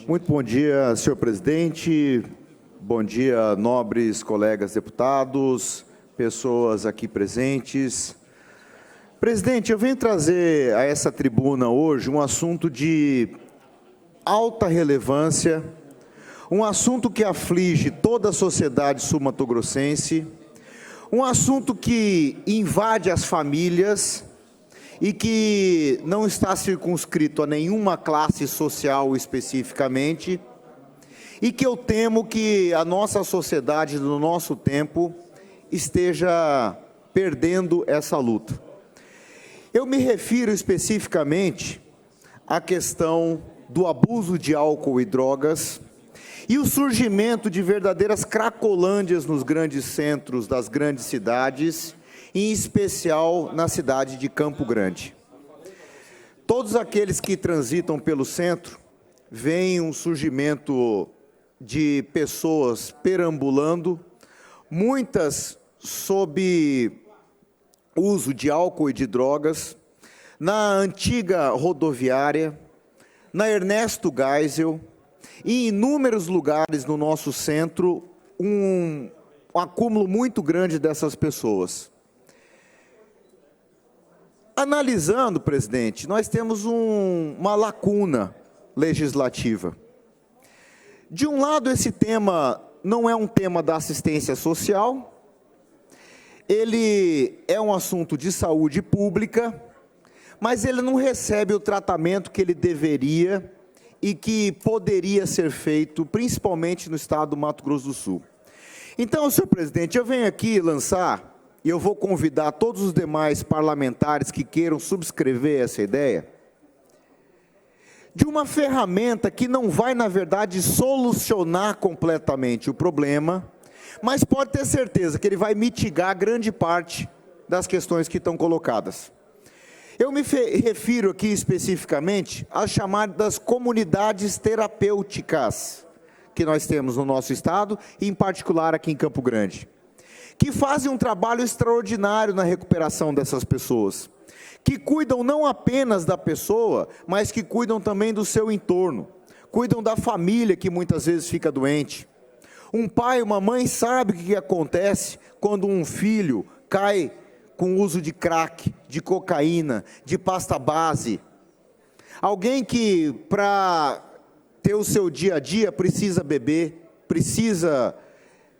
Muito bom dia, senhor presidente. Bom dia, nobres colegas deputados, pessoas aqui presentes. Presidente, eu venho trazer a essa tribuna hoje um assunto de alta relevância, um assunto que aflige toda a sociedade sul-mato-grossense, um assunto que invade as famílias e que não está circunscrito a nenhuma classe social especificamente, e que eu temo que a nossa sociedade, no nosso tempo, esteja perdendo essa luta. Eu me refiro especificamente à questão do abuso de álcool e drogas e o surgimento de verdadeiras cracolândias nos grandes centros das grandes cidades, em especial na cidade de Campo Grande. Todos aqueles que transitam pelo centro veem um surgimento de pessoas perambulando, muitas sob uso de álcool e de drogas, na antiga rodoviária, na Ernesto Geisel, e em inúmeros lugares no nosso centro, um acúmulo muito grande dessas pessoas. Analisando, presidente, nós temos uma lacuna legislativa. De um lado, esse tema não é um tema da assistência social, ele é um assunto de saúde pública, mas ele não recebe o tratamento que ele deveria e que poderia ser feito, principalmente no estado do Mato Grosso do Sul. Então, senhor presidente, eu venho aqui lançar, e eu vou convidar todos os demais parlamentares que queiram subscrever essa ideia, de uma ferramenta que não vai, na verdade, solucionar completamente o problema, mas pode ter certeza que ele vai mitigar grande parte das questões que estão colocadas. Eu me refiro aqui especificamente às chamadas comunidades terapêuticas que nós temos no nosso estado, e em particular aqui em Campo Grande, que fazem um trabalho extraordinário na recuperação dessas pessoas, que cuidam não apenas da pessoa, mas que cuidam também do seu entorno, cuidam da família que muitas vezes fica doente. Um pai, uma mãe sabe o que acontece quando um filho cai com uso de crack, de cocaína, de pasta base. Alguém que, para ter o seu dia a dia, precisa beber, precisa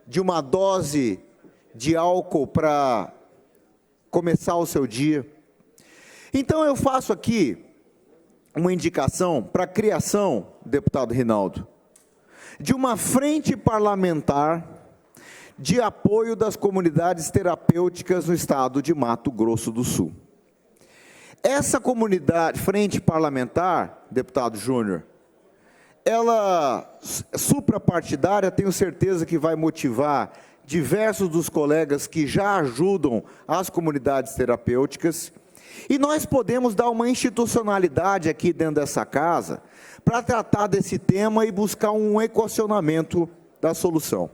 de uma dose de álcool para começar o seu dia. Então eu faço aqui uma indicação para a criação, deputado Rinaldo, de uma frente parlamentar de apoio das comunidades terapêuticas no estado de Mato Grosso do Sul. Essa comunidade, frente parlamentar, deputado Júnior, ela suprapartidária, tenho certeza que vai motivar diversos dos colegas que já ajudam as comunidades terapêuticas, e nós podemos dar uma institucionalidade aqui dentro dessa casa para tratar desse tema e buscar um equacionamento da solução.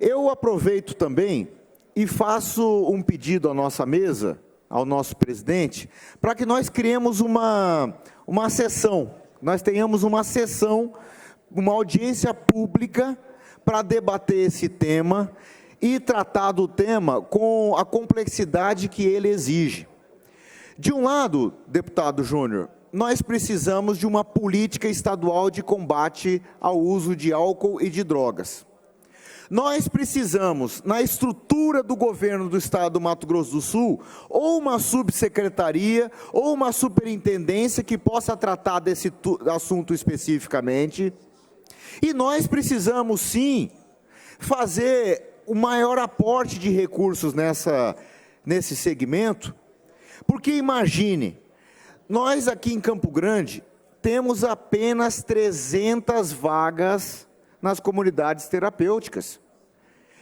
Eu aproveito também e faço um pedido à nossa mesa, ao nosso presidente, para que nós criemos uma sessão, nós tenhamos uma sessão, uma audiência pública para debater esse tema e tratar do tema com a complexidade que ele exige. De um lado, deputado Júnior, nós precisamos de uma política estadual de combate ao uso de álcool e de drogas. Nós precisamos, na estrutura do governo do estado do Mato Grosso do Sul, ou uma subsecretaria, ou uma superintendência que possa tratar desse assunto especificamente. E nós precisamos, sim, fazer o maior aporte de recursos nesse segmento, porque imagine, nós aqui em Campo Grande temos apenas 300 vagas nas comunidades terapêuticas.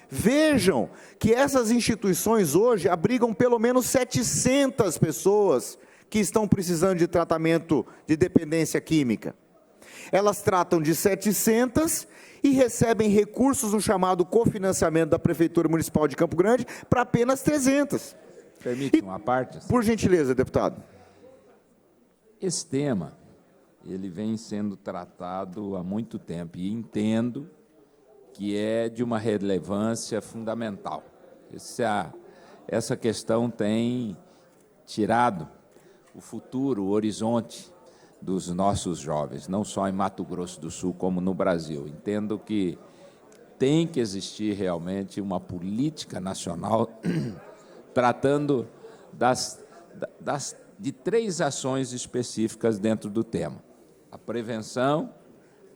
Vejam que essas instituições hoje abrigam pelo menos 700 pessoas que estão precisando de tratamento de dependência química. Elas tratam de 700 e recebem recursos no chamado cofinanciamento da Prefeitura Municipal de Campo Grande para apenas 300. Permite uma parte? Por gentileza, deputado. Esse tema, ele vem sendo tratado há muito tempo e entendo que é de uma relevância fundamental. Essa questão tem tirado o futuro, o horizonte dos nossos jovens, não só em Mato Grosso do Sul, como no Brasil. Entendo que tem que existir realmente uma política nacional tratando de 3 ações específicas dentro do tema: a prevenção,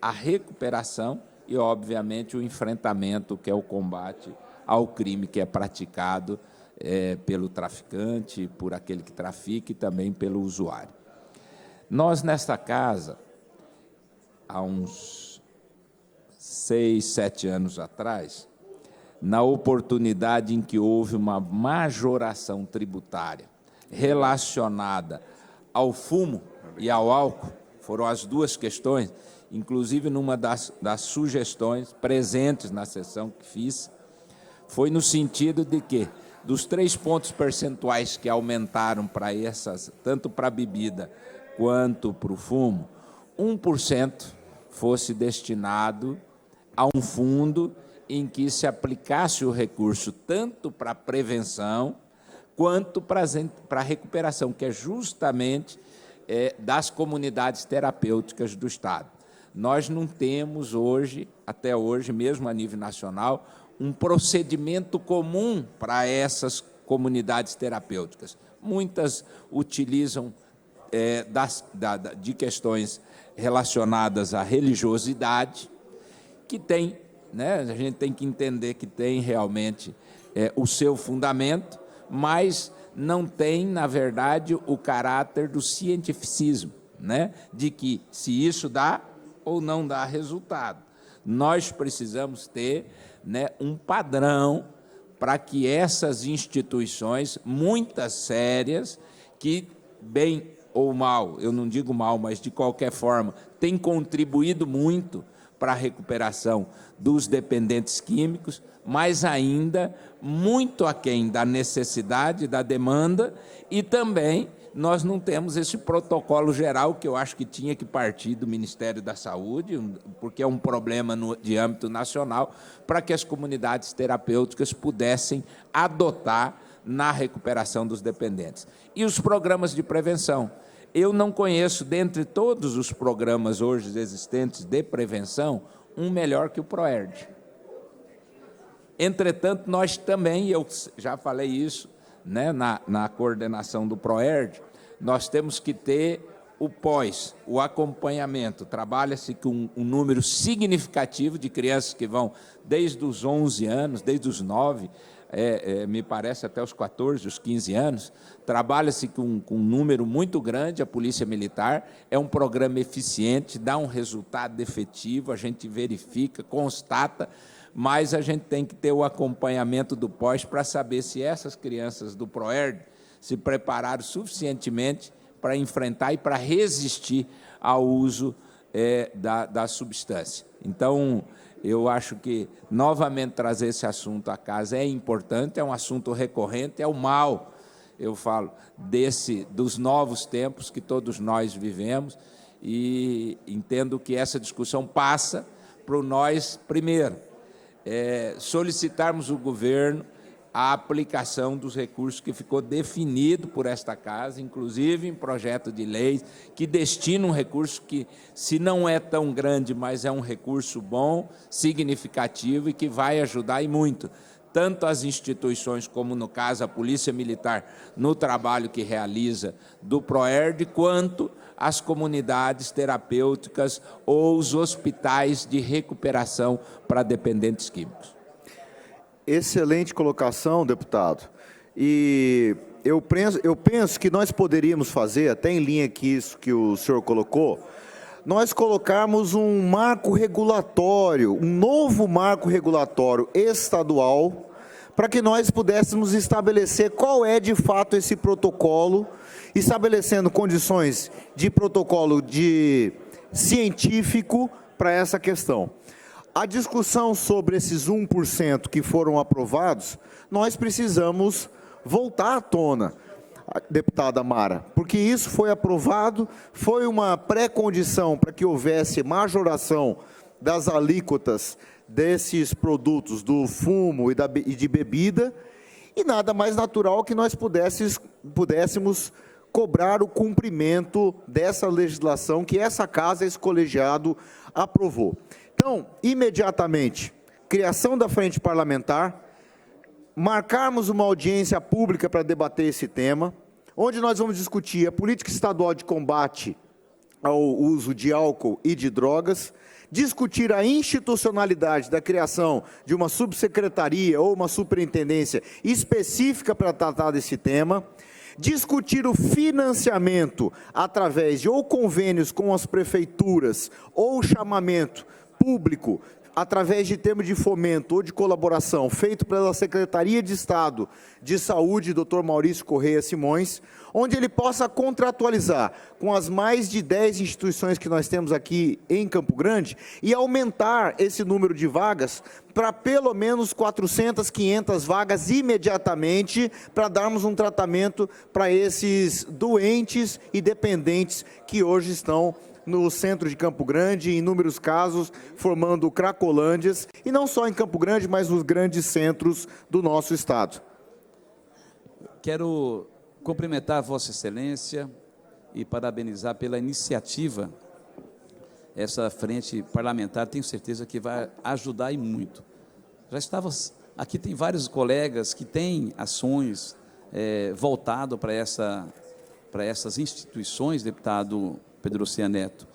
a recuperação e, obviamente, o enfrentamento, que é o combate ao crime que é praticado pelo traficante, por aquele que trafica e também pelo usuário. Nós, nesta casa, há uns 6, 7 anos atrás, na oportunidade em que houve uma majoração tributária relacionada ao fumo e ao álcool, foram as 2 questões, inclusive numa das sugestões presentes na sessão que fiz, foi no sentido de que, dos 3 pontos percentuais que aumentaram para essas, tanto para a bebida quanto para o fumo, 1% fosse destinado a um fundo em que se aplicasse o recurso tanto para a prevenção quanto para a recuperação, que é justamente das comunidades terapêuticas do Estado. Nós não temos hoje, até hoje, mesmo a nível nacional, um procedimento comum para essas comunidades terapêuticas. Muitas utilizam de questões relacionadas à religiosidade, que tem, né, a gente tem que entender que tem realmente o seu fundamento, mas não tem, na verdade, o caráter do cientificismo, né, de que se isso dá ou não dá resultado. Nós precisamos ter, né, um padrão para que essas instituições, muitas sérias, que bem ou mal, eu não digo mal, mas de qualquer forma, têm contribuído muito para a recuperação dos dependentes químicos, mas ainda muito aquém da necessidade, da demanda, e também nós não temos esse protocolo geral que eu acho que tinha que partir do Ministério da Saúde, porque é um problema de âmbito nacional, para que as comunidades terapêuticas pudessem adotar na recuperação dos dependentes. E os programas de prevenção. Eu não conheço, dentre todos os programas hoje existentes de prevenção, um melhor que o PROERD. Entretanto, nós também, eu já falei isso, né, na coordenação do PROERD, nós temos que ter o pós, o acompanhamento. Trabalha-se com um número significativo de crianças que vão desde os 11 anos, desde os 9, me parece até os 14, os 15 anos, trabalha-se com um número muito grande. A Polícia Militar é um programa eficiente, dá um resultado efetivo, a gente verifica, constata, mas a gente tem que ter o acompanhamento do pós para saber se essas crianças do PROERD se prepararam suficientemente para enfrentar e para resistir ao uso da substância. Então, eu acho que, novamente, trazer esse assunto à casa é importante, é um assunto recorrente, é o mal, eu falo, dos novos tempos que todos nós vivemos, e entendo que essa discussão passa por nós, primeiro, solicitarmos o governo a aplicação dos recursos que ficou definido por esta casa, inclusive em projeto de lei, que destina um recurso que, se não é tão grande, mas é um recurso bom, significativo e que vai ajudar e muito, tanto as instituições, como no caso a Polícia Militar, no trabalho que realiza do PROERD, quanto as comunidades terapêuticas ou os hospitais de recuperação para dependentes químicos. Excelente colocação, deputado. E eu penso que nós poderíamos fazer, até em linha com isso que o senhor colocou, nós colocarmos um marco regulatório, um novo marco regulatório estadual, para que nós pudéssemos estabelecer qual é de fato esse protocolo, estabelecendo condições de protocolo científico para essa questão. A discussão sobre esses 1% que foram aprovados, nós precisamos voltar à tona. deputada Mara, porque isso foi aprovado, foi uma pré-condição para que houvesse majoração das alíquotas desses produtos, do fumo e de bebida, e nada mais natural que nós pudéssemos cobrar o cumprimento dessa legislação que essa casa, esse colegiado, aprovou. Então, imediatamente, criação da frente parlamentar, marcarmos uma audiência pública para debater esse tema, onde nós vamos discutir a política estadual de combate ao uso de álcool e de drogas, discutir a institucionalidade da criação de uma subsecretaria ou uma superintendência específica para tratar desse tema, discutir o financiamento através de ou convênios com as prefeituras ou chamamento público através de termo de fomento ou de colaboração feito pela Secretaria de Estado de Saúde, Dr. Maurício Correia Simões, onde ele possa contratualizar com as mais de 10 instituições que nós temos aqui em Campo Grande e aumentar esse número de vagas para pelo menos 400, 500 vagas imediatamente, para darmos um tratamento para esses doentes e dependentes que hoje estão no centro de Campo Grande, em inúmeros casos, formando cracolândias, e não só em Campo Grande, mas nos grandes centros do nosso estado. Quero cumprimentar Vossa Excelência e parabenizar pela iniciativa. Essa frente parlamentar, tenho certeza que vai ajudar e muito. Já estava aqui, tem vários colegas que têm ações voltado para essas instituições, deputado Pedro Cea Neto,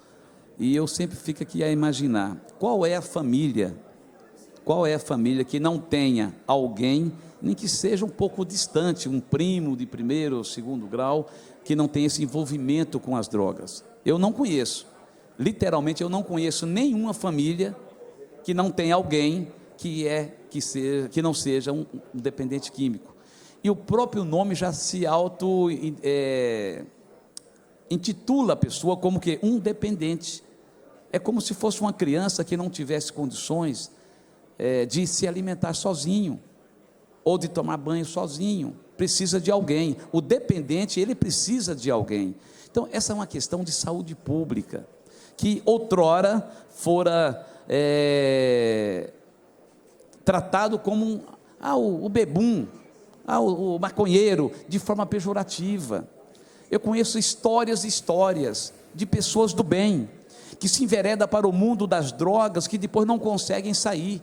e eu sempre fico aqui a imaginar, qual é a família que não tenha alguém, nem que seja um pouco distante, um primo de primeiro ou segundo grau, que não tenha esse envolvimento com as drogas. Eu não conheço, literalmente eu não conheço nenhuma família que não tenha alguém que não seja um dependente químico. E o próprio nome já se intitula a pessoa como que um dependente. É como se fosse uma criança que não tivesse condições de se alimentar sozinho, ou de tomar banho sozinho, precisa de alguém. O dependente, ele precisa de alguém. Então, essa é uma questão de saúde pública, que outrora fora tratado como o bebum, o maconheiro, de forma pejorativa. Eu conheço histórias e histórias de pessoas do bem, que se enveredam para o mundo das drogas, que depois não conseguem sair.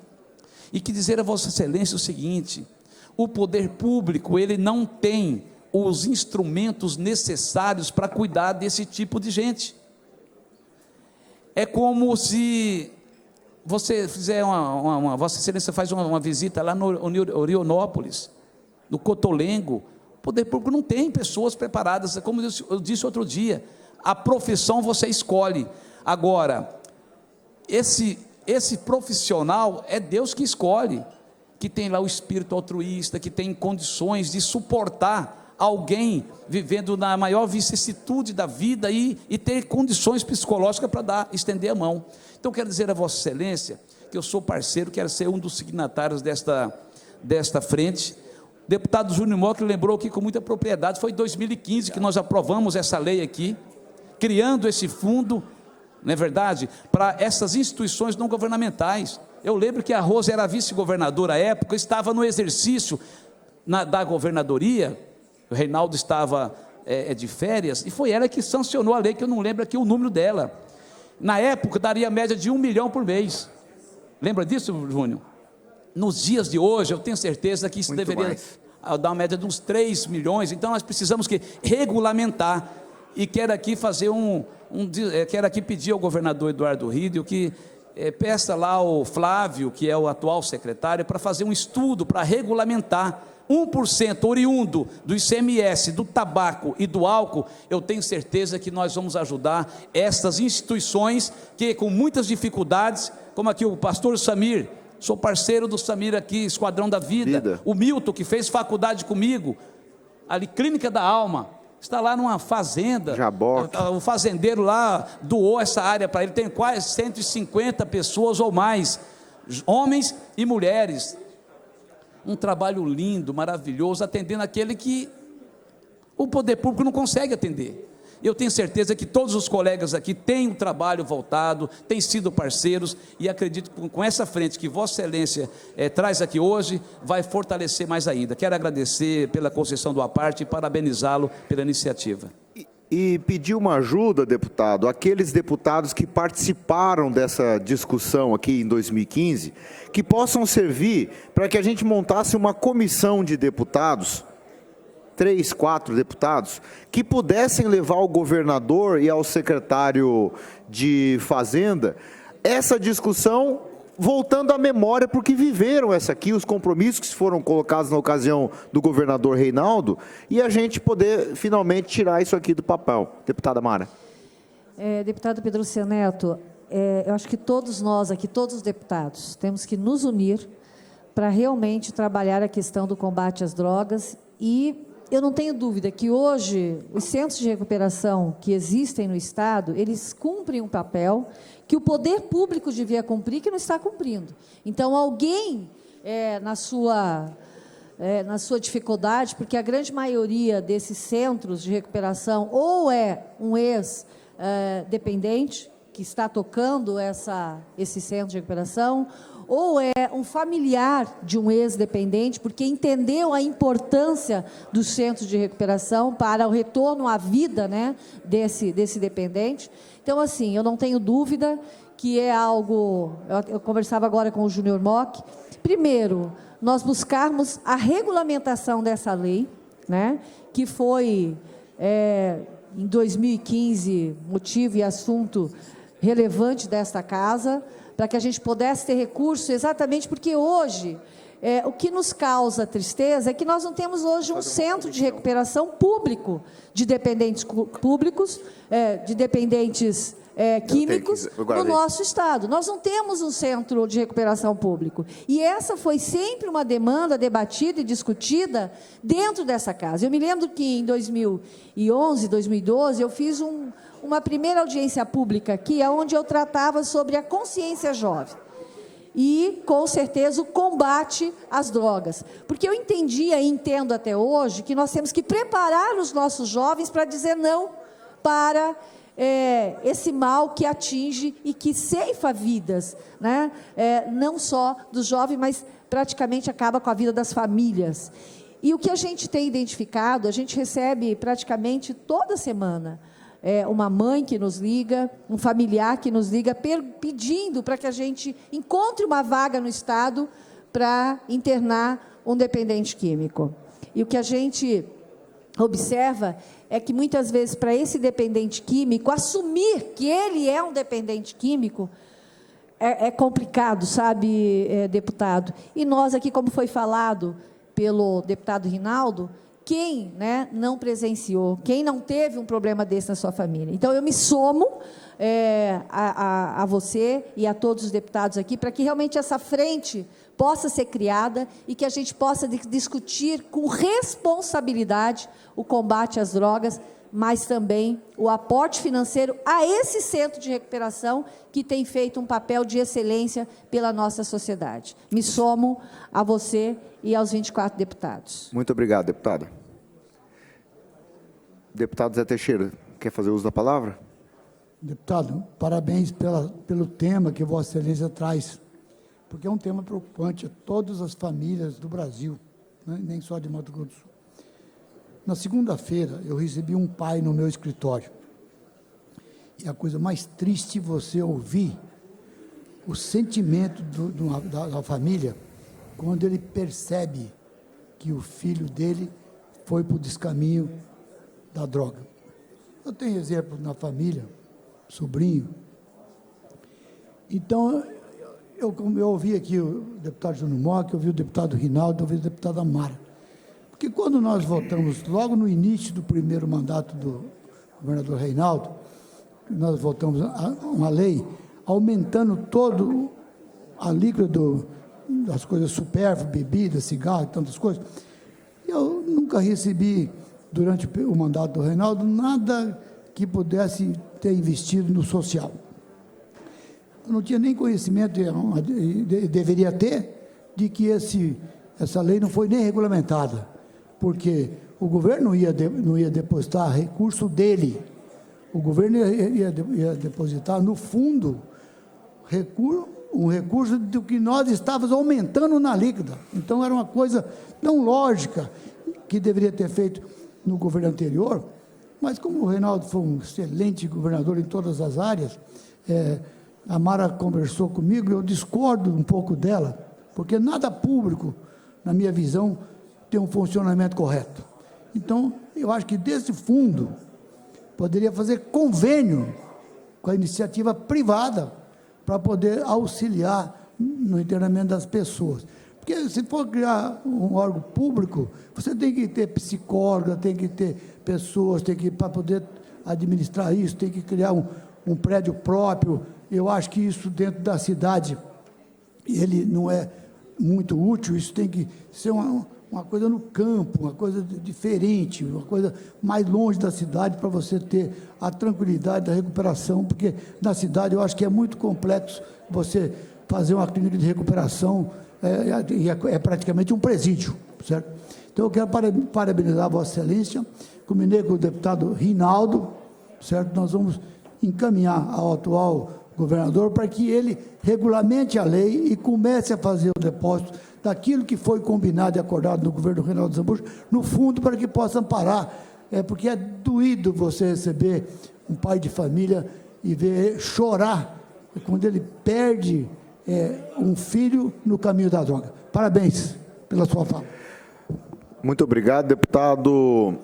E que dizer a Vossa Excelência o seguinte: o poder público, ele não tem os instrumentos necessários para cuidar desse tipo de gente. É como se você fizer Vossa Excelência faz uma visita lá no Orionópolis, no Cotolengo. O poder público não tem pessoas preparadas, como eu disse outro dia, a profissão você escolhe. Agora, esse profissional é Deus que escolhe, que tem lá o espírito altruísta, que tem condições de suportar alguém vivendo na maior vicissitude da vida e ter condições psicológicas para estender a mão. Então, quero dizer a Vossa Excelência que eu sou parceiro, quero ser um dos signatários desta frente. O deputado Júnior Mock lembrou aqui com muita propriedade, foi em 2015 que nós aprovamos essa lei aqui, criando esse fundo, não é verdade, para essas instituições não governamentais. Eu lembro que a Rosa era vice-governadora à época, estava no exercício da governadoria, o Reinaldo estava de férias, e foi ela que sancionou a lei, que eu não lembro aqui o número dela. Na época, daria média de 1 milhão por mês. Lembra disso, Júnior? Nos dias de hoje, eu tenho certeza que isso muito deveria mais. Dar uma média de uns 3 milhões, então nós precisamos regulamentar, e quero aqui fazer quero aqui pedir ao governador Eduardo Rídio que peça lá ao Flávio, que é o atual secretário, para fazer um estudo para regulamentar 1% oriundo do ICMS, do tabaco e do álcool. Eu tenho certeza que nós vamos ajudar essas instituições que com muitas dificuldades, como aqui o pastor Samir, sou parceiro do Samir aqui, Esquadrão da Vida. O Milton, que fez faculdade comigo, ali, Clínica da Alma, está lá numa fazenda, Jaboque. O fazendeiro lá doou essa área para ele, tem quase 150 pessoas ou mais, homens e mulheres, um trabalho lindo, maravilhoso, atendendo aquele que O poder público não consegue atender. Eu tenho certeza que todos os colegas aqui têm um trabalho voltado, têm sido parceiros, e acredito que com essa frente que Vossa Excelência traz aqui hoje, vai fortalecer mais ainda. Quero agradecer pela concessão do aparte e parabenizá-lo pela iniciativa. E pedir uma ajuda, deputado, àqueles deputados que participaram dessa discussão aqui em 2015, que possam servir para que a gente montasse uma comissão de deputados, 3, 4 deputados, que pudessem levar ao governador e ao secretário de Fazenda essa discussão, voltando à memória, porque viveram essa aqui, os compromissos que foram colocados na ocasião do governador Reinaldo, e a gente poder finalmente tirar isso aqui do papel. Deputada Mara. Deputado Pedro Neto, eu acho que todos nós aqui, todos os deputados, temos que nos unir para realmente trabalhar a questão do combate às drogas. E eu não tenho dúvida que hoje os centros de recuperação que existem no Estado, eles cumprem um papel que o poder público devia cumprir, que não está cumprindo. Então, alguém, na sua dificuldade, porque a grande maioria desses centros de recuperação ou é um ex-dependente que está tocando esse centro de recuperação, ou é um familiar de um ex-dependente, porque entendeu a importância dos centros de recuperação para o retorno à vida, né, desse dependente. Então, assim, eu não tenho dúvida que é algo... Eu conversava agora com o Júnior Mock. Primeiro, nós buscarmos a regulamentação dessa lei, né, que foi, em 2015, motivo e assunto relevante desta casa, para que a gente pudesse ter recurso, exatamente porque hoje, o que nos causa tristeza é que nós não temos hoje um centro de recuperação público de dependentes públicos, de dependentes químicos no nosso Estado. Nós não temos um centro de recuperação público. E essa foi sempre uma demanda debatida e discutida dentro dessa casa. Eu me lembro que em 2011, 2012, eu fiz uma primeira audiência pública aqui, onde eu tratava sobre a consciência jovem e, com certeza, o combate às drogas. Porque eu entendia e entendo até hoje que nós temos que preparar os nossos jovens para dizer não para esse mal que atinge e que ceifa vidas, né? Não só dos jovens, mas praticamente acaba com a vida das famílias. E o que a gente tem identificado, a gente recebe praticamente toda semana uma mãe que nos liga, um familiar que nos liga, pedindo para que a gente encontre uma vaga no Estado para internar um dependente químico. E o que a gente observa é que, muitas vezes, para esse dependente químico, assumir que ele é um dependente químico é complicado, sabe, deputado? E nós aqui, como foi falado pelo deputado Reinaldo, quem, né, não presenciou, quem não teve um problema desse na sua família. Então, eu me somo a você e a todos os deputados aqui, para que realmente essa frente possa ser criada e que a gente possa discutir com responsabilidade o combate às drogas, mas também o aporte financeiro a esse centro de recuperação que tem feito um papel de excelência pela nossa sociedade. Me somo a você e aos 24 deputados. Muito obrigado, deputada. Deputado Zé Teixeira, quer fazer uso da palavra? Deputado, parabéns pelo tema que Vossa Excelência traz, porque é um tema preocupante a todas as famílias do Brasil, né? Nem só de Mato Grosso do Sul. Na segunda-feira, eu recebi um pai no meu escritório, e a coisa mais triste você ouvir o sentimento da família quando ele percebe que o filho dele foi para o descaminho da droga. Eu tenho exemplo na família, sobrinho. Então, eu ouvi aqui o deputado Júnior Mock, eu ouvi o deputado Reinaldo, eu ouvi a deputada Mara. Porque quando nós votamos, logo no início do primeiro mandato do governador Reinaldo, nós votamos uma lei aumentando todo a alíquota das coisas supérfluas, bebida, cigarro e tantas coisas. Eu nunca recebi, durante o mandato do Reinaldo, nada que pudesse ter investido no social. Eu não tinha nem conhecimento, deveria ter, de que essa lei não foi nem regulamentada, porque o governo não ia depositar recurso dele. O governo ia depositar no fundo um recurso do que nós estávamos aumentando na líquida. Então, era uma coisa tão lógica que deveria ter feito no governo anterior, mas como o Reinaldo foi um excelente governador em todas as áreas, a Mara conversou comigo, eu discordo um pouco dela, porque nada público, na minha visão, tem um funcionamento correto. Então, eu acho que desse fundo poderia fazer convênio com a iniciativa privada para poder auxiliar no internamento das pessoas. Porque se for criar um órgão público, você tem que ter psicóloga, tem que ter pessoas, para poder administrar isso, tem que criar um prédio próprio. Eu acho que isso dentro da cidade, ele não é muito útil, isso tem que ser uma coisa no campo, uma coisa diferente, uma coisa mais longe da cidade, para você ter a tranquilidade da recuperação, porque na cidade eu acho que é muito complexo você fazer uma clínica de recuperação, é praticamente um presídio, certo? Então eu quero parabenizar a Vossa Excelência, combinei com o deputado Rinaldo, certo? Nós vamos encaminhar ao atual governador para que ele regulamente a lei e comece a fazer o depósito daquilo que foi combinado e acordado no governo do Reinaldo Zambujo, no fundo, para que possa amparar, porque é doído você receber um pai de família e ver chorar quando ele perde um filho no caminho da droga. Parabéns pela sua fala. Muito obrigado, deputado.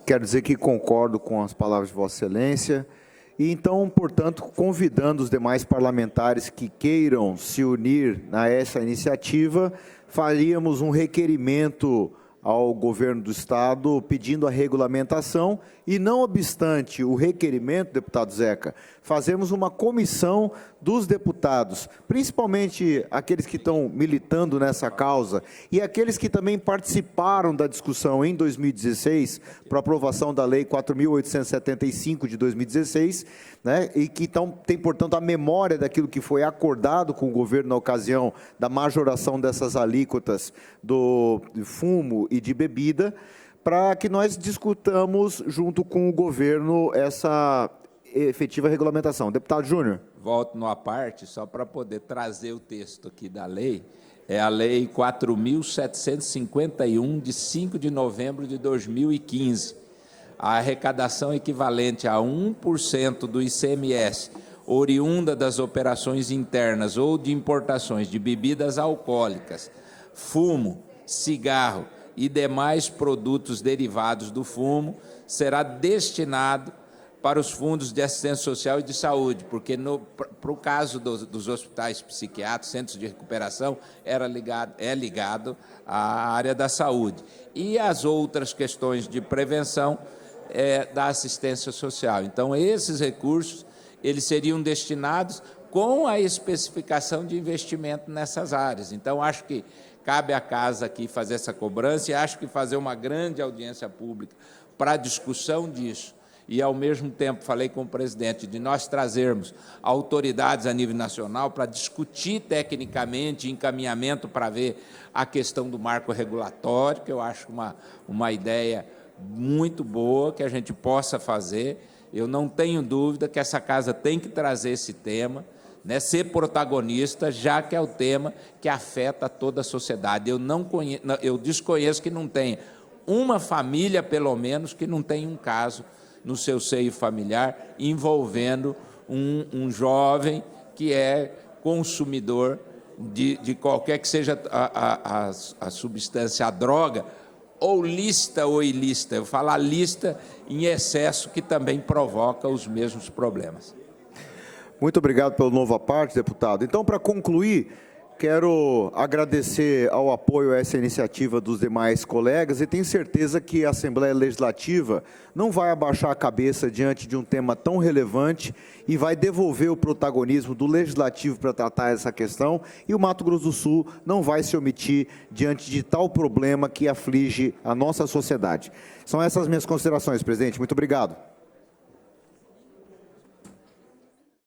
Quero dizer que concordo com as palavras de Vossa Excelência. E então, portanto, convidando os demais parlamentares que queiram se unir a essa iniciativa, faríamos um requerimento ao governo do Estado pedindo a regulamentação e, não obstante o requerimento, deputado Zeca, fazemos uma comissão dos deputados, principalmente aqueles que estão militando nessa causa e aqueles que também participaram da discussão em 2016 para aprovação da Lei 4.875 de 2016, né, e que tem, portanto, a memória daquilo que foi acordado com o governo na ocasião da majoração dessas alíquotas do fumo e de bebida, para que nós discutamos junto com o governo essa efetiva regulamentação. Deputado Júnior. Volto numa parte, só para poder trazer o texto aqui da lei, é a Lei 4.751, de 5 de novembro de 2015. A arrecadação equivalente a 1% do ICMS, oriunda das operações internas ou de importações de bebidas alcoólicas, fumo, cigarro e demais produtos derivados do fumo, será destinado para os fundos de assistência social e de saúde, porque para o caso dos hospitais psiquiátricos, centros de recuperação, é ligado à área da saúde. E as outras questões de prevenção da assistência social. Então, esses recursos, eles seriam destinados com a especificação de investimento nessas áreas. Então, acho que cabe à casa aqui fazer essa cobrança e acho que fazer uma grande audiência pública para a discussão disso. E, ao mesmo tempo, falei com o presidente de nós trazermos autoridades a nível nacional para discutir tecnicamente encaminhamento para ver a questão do marco regulatório, que eu acho uma ideia muito boa que a gente possa fazer. Eu não tenho dúvida que essa casa tem que trazer esse tema, né, ser protagonista, já que é o tema que afeta toda a sociedade. Eu desconheço que não tenha uma família, pelo menos, que não tenha um caso no seu seio familiar envolvendo um jovem que é consumidor de qualquer que seja a substância, a droga, ou lícita ou ilícita. Eu falo lícita em excesso, que também provoca os mesmos problemas. Muito obrigado pelo novo à parte, deputado. Então, para concluir, quero agradecer ao apoio a essa iniciativa dos demais colegas e tenho certeza que a Assembleia Legislativa não vai abaixar a cabeça diante de um tema tão relevante e vai devolver o protagonismo do Legislativo para tratar essa questão, e o Mato Grosso do Sul não vai se omitir diante de tal problema que aflige a nossa sociedade. São essas minhas considerações, presidente. Muito obrigado.